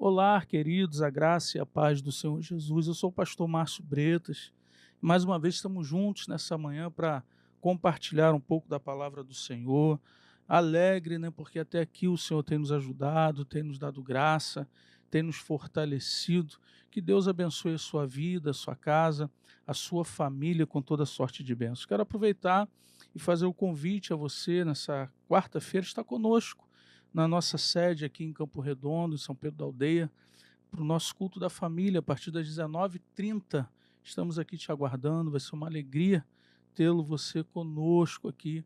Olá, queridos, a graça e a paz do Senhor Jesus. Eu sou o pastor Márcio Bretas. Mais uma vez estamos juntos nessa manhã para compartilhar um pouco da palavra do Senhor. Alegre, né? Porque até aqui o Senhor tem nos ajudado, tem nos dado graça, tem nos fortalecido. Que Deus abençoe a sua vida, a sua casa, a sua família com toda sorte de bênçãos. Quero aproveitar e fazer o convite a você nessa quarta-feira estar conosco na nossa sede aqui em Campo Redondo, em São Pedro da Aldeia, para o nosso culto da família, a partir das 19h30. Estamos aqui te aguardando, vai ser uma alegria tê-lo você conosco aqui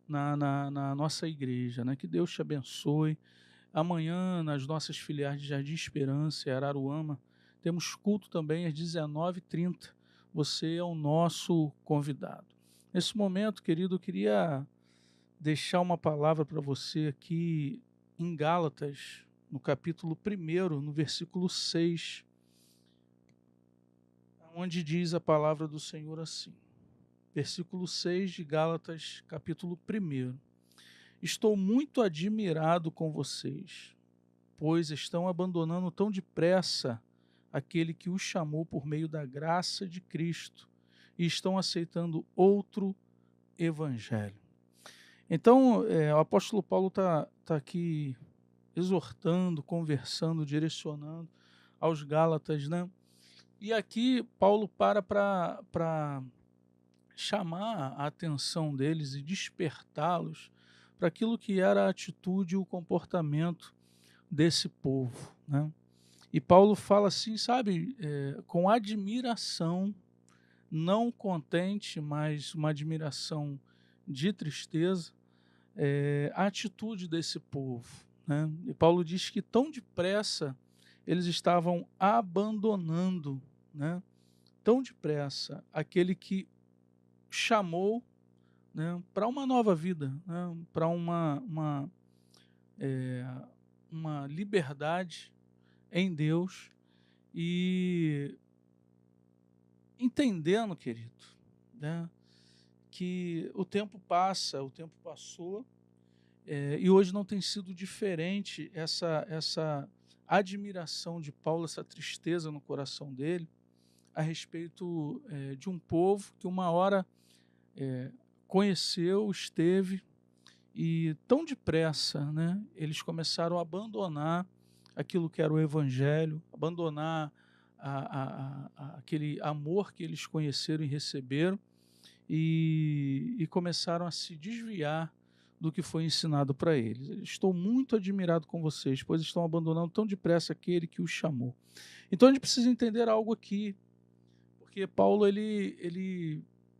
na nossa igreja, né? Que Deus te abençoe. Amanhã, nas nossas filiais de Jardim Esperança e Araruama, temos culto também às 19h30. Você é o nosso convidado. Nesse momento, querido, eu queria deixar uma palavra para você aqui em Gálatas, no capítulo 1, no versículo 6, onde diz a palavra do Senhor assim. Versículo 6 de Gálatas, capítulo 1. Estou muito admirado com vocês, pois estão abandonando tão depressa aquele que os chamou por meio da graça de Cristo e estão aceitando outro evangelho. Então, o apóstolo Paulo tá aqui exortando, conversando, direcionando aos Gálatas, né? E aqui Paulo para chamar a atenção deles e despertá-los para aquilo que era a atitude e o comportamento desse povo, né? E Paulo fala assim, sabe, com admiração, não contente, mas uma admiração de tristeza, a atitude desse povo, né? E Paulo diz que tão depressa eles estavam abandonando, né? Tão depressa aquele que chamou, né, para uma nova vida, né, para eh, uma liberdade em Deus e entendendo, querido, né, que o tempo passa, o tempo passou. E hoje não tem sido diferente essa admiração de Paulo, essa tristeza no coração dele, a respeito de um povo que uma hora conheceu, esteve, e tão depressa, né, eles começaram a abandonar aquilo que era o Evangelho, abandonar aquele amor que eles conheceram e receberam, e começaram a se desviar do que foi ensinado para eles. Estou muito admirado com vocês, pois estão abandonando tão depressa aquele que os chamou. Então a gente precisa entender algo aqui, porque Paulo,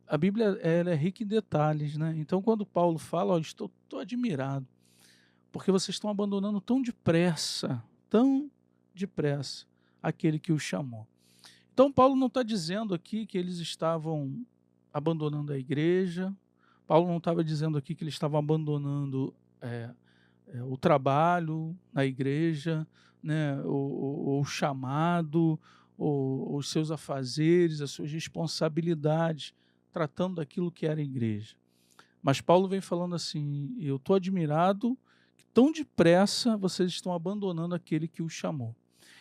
a Bíblia ela é rica em detalhes, né? Então quando Paulo fala, ó, estou admirado, porque vocês estão abandonando tão depressa aquele que os chamou. Então Paulo não está dizendo aqui que eles estavam abandonando a igreja. Paulo não estava dizendo aqui que eles estavam abandonando o trabalho na igreja, né, o chamado, os seus afazeres, as suas responsabilidades, tratando daquilo que era a igreja. Mas Paulo vem falando assim: eu estou admirado que tão depressa vocês estão abandonando aquele que os chamou.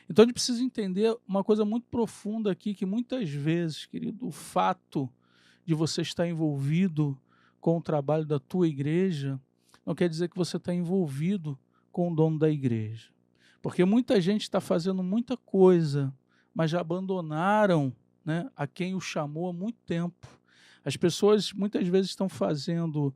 Então a gente precisa entender uma coisa muito profunda aqui, que muitas vezes, querido, o fato de você estar envolvido com o trabalho da tua igreja não quer dizer que você está envolvido com o dono da igreja. Porque muita gente está fazendo muita coisa, mas já abandonaram, né, a quem o chamou há muito tempo. As pessoas muitas vezes estão fazendo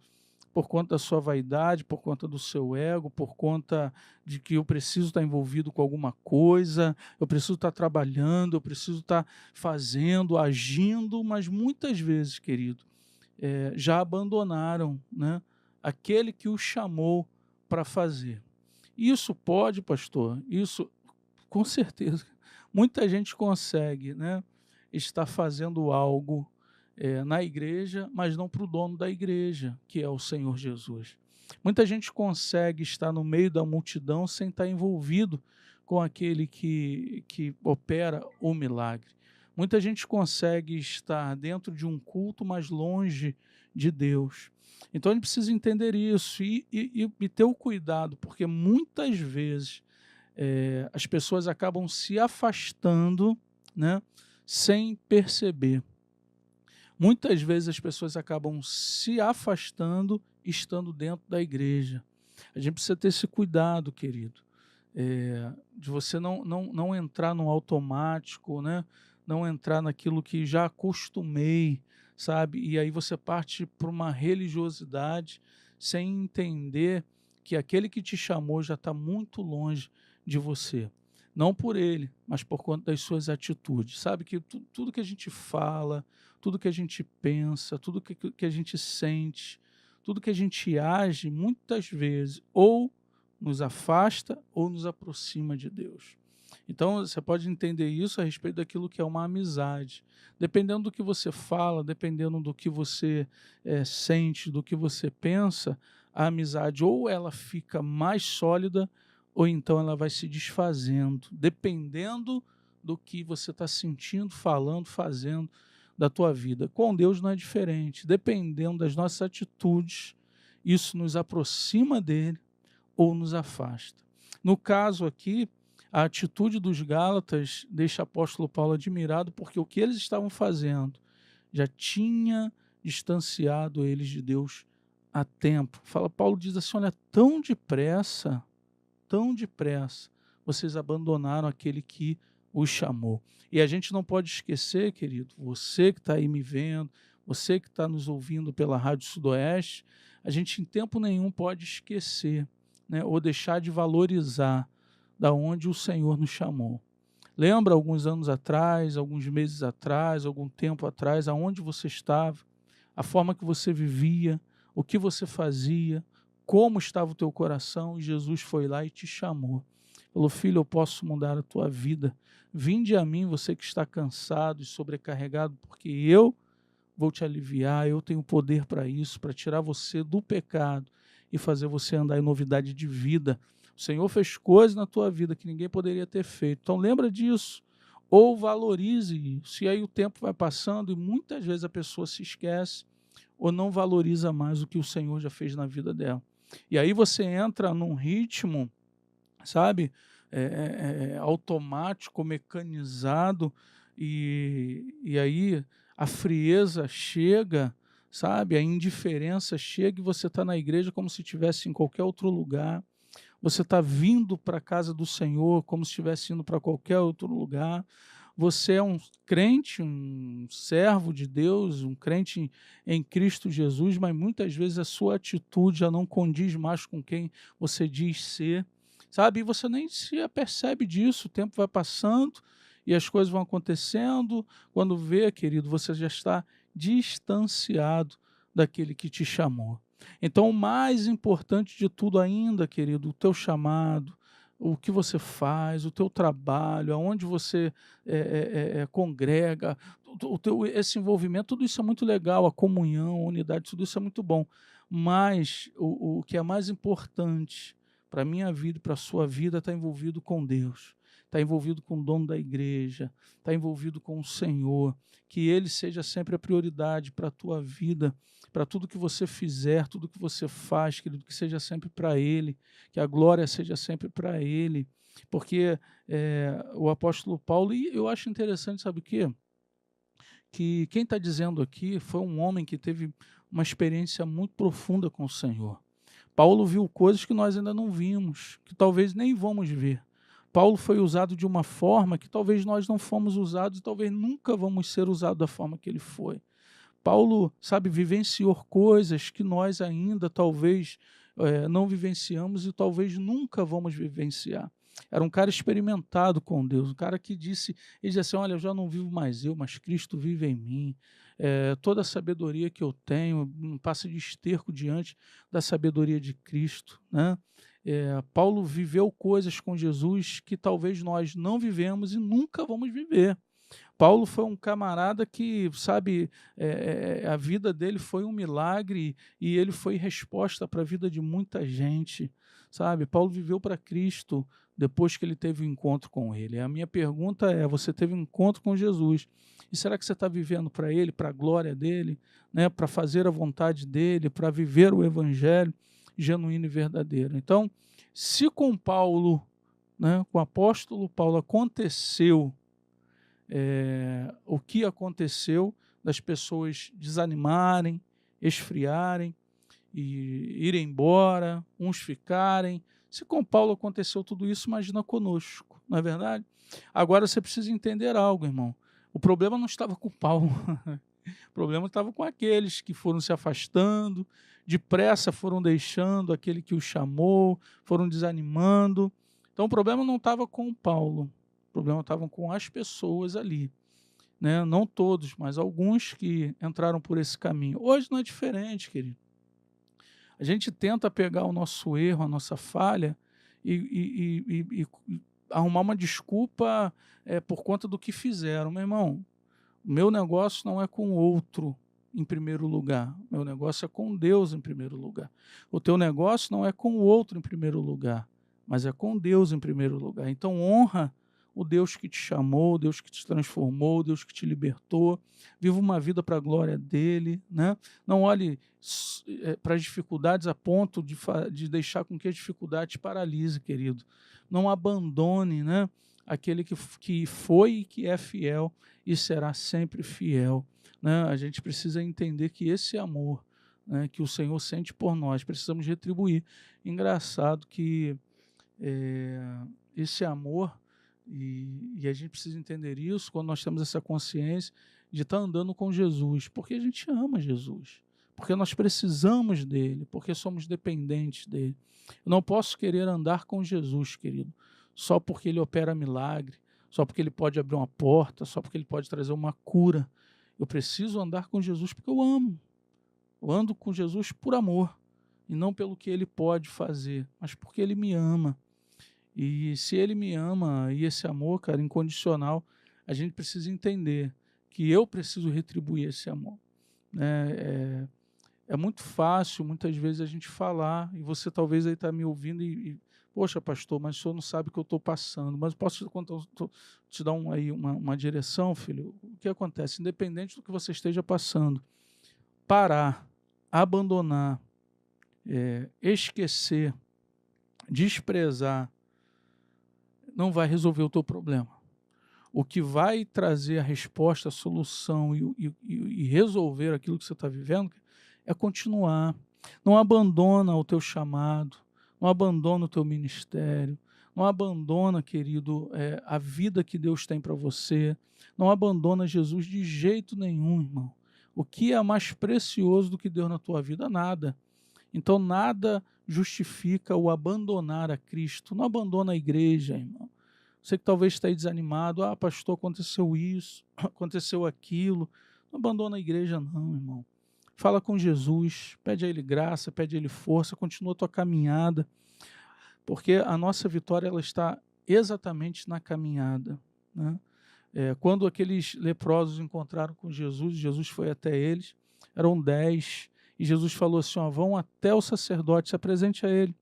por conta da sua vaidade, por conta do seu ego, por conta de que eu preciso estar envolvido com alguma coisa, eu preciso estar trabalhando, eu preciso estar fazendo, agindo, mas muitas vezes, querido, já abandonaram, né, aquele que o chamou para fazer. Isso pode, pastor, isso com certeza. Muita gente consegue, né, estar fazendo algo na igreja, mas não para o dono da igreja, que é o Senhor Jesus. Muita gente consegue estar no meio da multidão sem estar envolvido com aquele que opera o milagre. Muita gente consegue estar dentro de um culto, mas longe de Deus. Então a gente precisa entender isso e ter o cuidado, porque muitas vezes as pessoas acabam se afastando, né, sem perceber. Muitas vezes as pessoas acabam se afastando estando dentro da igreja. A gente precisa ter esse cuidado, querido, de você não entrar no automático, né? Não entrar naquilo que já acostumei, sabe? E aí você parte para uma religiosidade sem entender que aquele que te chamou já está muito longe de você. Não por ele, mas por conta das suas atitudes. Sabe que tudo que a gente fala, tudo que a gente pensa, tudo que a gente sente, tudo que a gente age, muitas vezes, ou nos afasta ou nos aproxima de Deus. Então, você pode entender isso a respeito daquilo que é uma amizade. Dependendo do que você fala, dependendo do que você sente, do que você pensa, a amizade ou ela fica mais sólida ou então ela vai se desfazendo, dependendo do que você está sentindo, falando, fazendo da tua vida. Com Deus não é diferente. Dependendo das nossas atitudes, isso nos aproxima dele ou nos afasta. No caso aqui, a atitude dos Gálatas deixa o apóstolo Paulo admirado, porque o que eles estavam fazendo já tinha distanciado eles de Deus há tempo. Paulo diz assim, olha, tão depressa, vocês abandonaram aquele que os chamou. E a gente não pode esquecer, querido, você que está aí me vendo, você que está nos ouvindo pela Rádio Sudoeste, a gente em tempo nenhum pode esquecer, né, ou deixar de valorizar da onde o Senhor nos chamou. Lembra alguns anos atrás, alguns meses atrás, algum tempo atrás, aonde você estava, a forma que você vivia, o que você fazia, como estava o teu coração, e Jesus foi lá e te chamou. Falou, filho, eu posso mudar a tua vida. Vinde a mim, você que está cansado e sobrecarregado, porque eu vou te aliviar, eu tenho poder para isso, para tirar você do pecado e fazer você andar em novidade de vida. O Senhor fez coisas na tua vida que ninguém poderia ter feito. Então lembra disso, ou valorize isso. E aí o tempo vai passando e muitas vezes a pessoa se esquece ou não valoriza mais o que o Senhor já fez na vida dela. E aí você entra num ritmo, sabe, automático, mecanizado, e aí a frieza chega, sabe, a indiferença chega e você está na igreja como se estivesse em qualquer outro lugar, você está vindo para a casa do Senhor como se estivesse indo para qualquer outro lugar, você é um crente, um servo de Deus, um crente em Cristo Jesus, mas muitas vezes a sua atitude já não condiz mais com quem você diz ser, sabe? E você nem se apercebe disso, o tempo vai passando e as coisas vão acontecendo. Quando vê, querido, você já está distanciado daquele que te chamou. Então, o mais importante de tudo ainda, querido, o teu chamado, o que você faz, o teu trabalho, aonde você congrega, esse envolvimento, tudo isso é muito legal, a comunhão, a unidade, tudo isso é muito bom. Mas o que é mais importante para a minha vida e para a sua vida está envolvido com Deus, está envolvido com o dono da igreja, está envolvido com o Senhor, que Ele seja sempre a prioridade para a tua vida, para tudo que você fizer, tudo que você faz, querido, que seja sempre para Ele, que a glória seja sempre para Ele, porque o apóstolo Paulo, e eu acho interessante, sabe o quê? Que quem está dizendo aqui foi um homem que teve uma experiência muito profunda com o Senhor. Paulo viu coisas que nós ainda não vimos, que talvez nem vamos ver. Paulo foi usado de uma forma que talvez nós não fomos usados e talvez nunca vamos ser usados da forma que ele foi. Paulo, sabe, vivenciou coisas que nós ainda talvez não vivenciamos e talvez nunca vamos vivenciar. Era um cara experimentado com Deus, um cara que disse, ele disse assim, olha, eu já não vivo mais eu, mas Cristo vive em mim. Toda a sabedoria que eu tenho não passa de esterco diante da sabedoria de Cristo, né? Paulo viveu coisas com Jesus que talvez nós não vivemos e nunca vamos viver. Paulo foi um camarada que, sabe, a vida dele foi um milagre e ele foi resposta para a vida de muita gente, sabe? Paulo viveu para Cristo depois que ele teve um encontro com ele. A minha pergunta é, você teve um encontro com Jesus e será que você está vivendo para ele, para a glória dele, né? Para fazer a vontade dele, para viver o evangelho genuíno e verdadeiro? Então, se com Paulo né, com o apóstolo Paulo aconteceu o que aconteceu das pessoas desanimarem, esfriarem e irem embora, uns ficarem. Se com Paulo aconteceu tudo isso, imagina conosco, não é verdade? Agora você precisa entender algo, irmão. O problema não estava com Paulo, o problema estava com aqueles que foram se afastando, depressa foram deixando aquele que os chamou, foram desanimando. Então o problema não estava com Paulo, o problema estava com as pessoas ali, né? Não todos, mas alguns que entraram por esse caminho. Hoje não é diferente, querido. A gente tenta pegar o nosso erro, a nossa falha e arrumar uma desculpa por conta do que fizeram. Meu irmão, o meu negócio não é com o outro em primeiro lugar. O meu negócio é com Deus em primeiro lugar. O teu negócio não é com o outro em primeiro lugar, mas é com Deus em primeiro lugar. Então honra o Deus que te chamou, o Deus que te transformou, o Deus que te libertou. Viva uma vida para a glória dele, né? Não olhe para as dificuldades a ponto de deixar com que a dificuldade te paralise, querido. Não abandone, né, aquele que foi e que é fiel e será sempre fiel, né? A gente precisa entender que esse amor, né, que o Senhor sente por nós, precisamos retribuir. Engraçado que esse amor, e a gente precisa entender isso quando nós temos essa consciência de estar andando com Jesus, porque a gente ama Jesus, porque nós precisamos dele, porque somos dependentes dele. Eu não posso querer andar com Jesus, querido, só porque ele opera milagre, só porque ele pode abrir uma porta, só porque ele pode trazer uma cura. Eu preciso andar com Jesus porque eu amo. Eu ando com Jesus por amor, e não pelo que ele pode fazer, mas porque ele me ama. E se ele me ama, e esse amor, cara, incondicional, a gente precisa entender que eu preciso retribuir esse amor, né? É muito fácil, muitas vezes, a gente falar, e você talvez aí está me ouvindo poxa, pastor, mas o senhor não sabe o que eu estou passando. Mas posso te dar uma direção, filho? O que acontece? Independente do que você esteja passando, parar, abandonar, esquecer, desprezar, não vai resolver o teu problema. O que vai trazer a resposta, a solução e resolver aquilo que você está vivendo é continuar. Não abandona o teu chamado, não abandona o teu ministério, não abandona, querido, a vida que Deus tem para você, não abandona Jesus de jeito nenhum, irmão. O que é mais precioso do que Deus na tua vida? Nada. Então nada justifica o abandonar a Cristo. Não abandona a igreja, irmão. Você que talvez está aí desanimado, pastor, aconteceu isso, aconteceu aquilo. Não abandona a igreja não, irmão. Fala com Jesus, pede a Ele graça, pede a Ele força, continua a tua caminhada, porque a nossa vitória ela está exatamente na caminhada, né? Quando aqueles leprosos encontraram com Jesus, Jesus foi até eles, eram 10, e Jesus falou assim, vão até o sacerdote, se apresente a ele.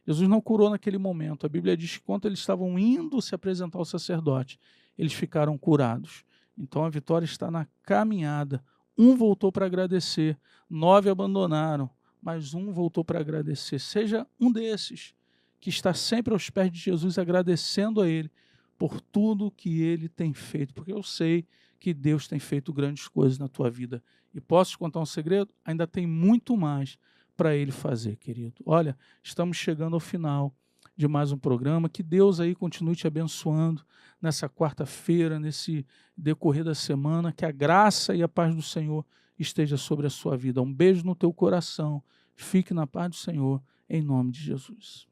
Jesus não curou naquele momento. A Bíblia diz que quando eles estavam indo se apresentar ao sacerdote, eles ficaram curados. Então a vitória está na caminhada. Um voltou para agradecer, 9 abandonaram, mas um voltou para agradecer. Seja um desses que está sempre aos pés de Jesus agradecendo a Ele por tudo que Ele tem feito, porque eu sei que Deus tem feito grandes coisas na tua vida. E posso te contar um segredo? Ainda tem muito mais para Ele fazer, querido. Olha, estamos chegando ao final de mais um programa. Que Deus aí continue te abençoando nessa quarta-feira, nesse decorrer da semana. Que a graça e a paz do Senhor esteja sobre a sua vida. Um beijo no teu coração. Fique na paz do Senhor, em nome de Jesus.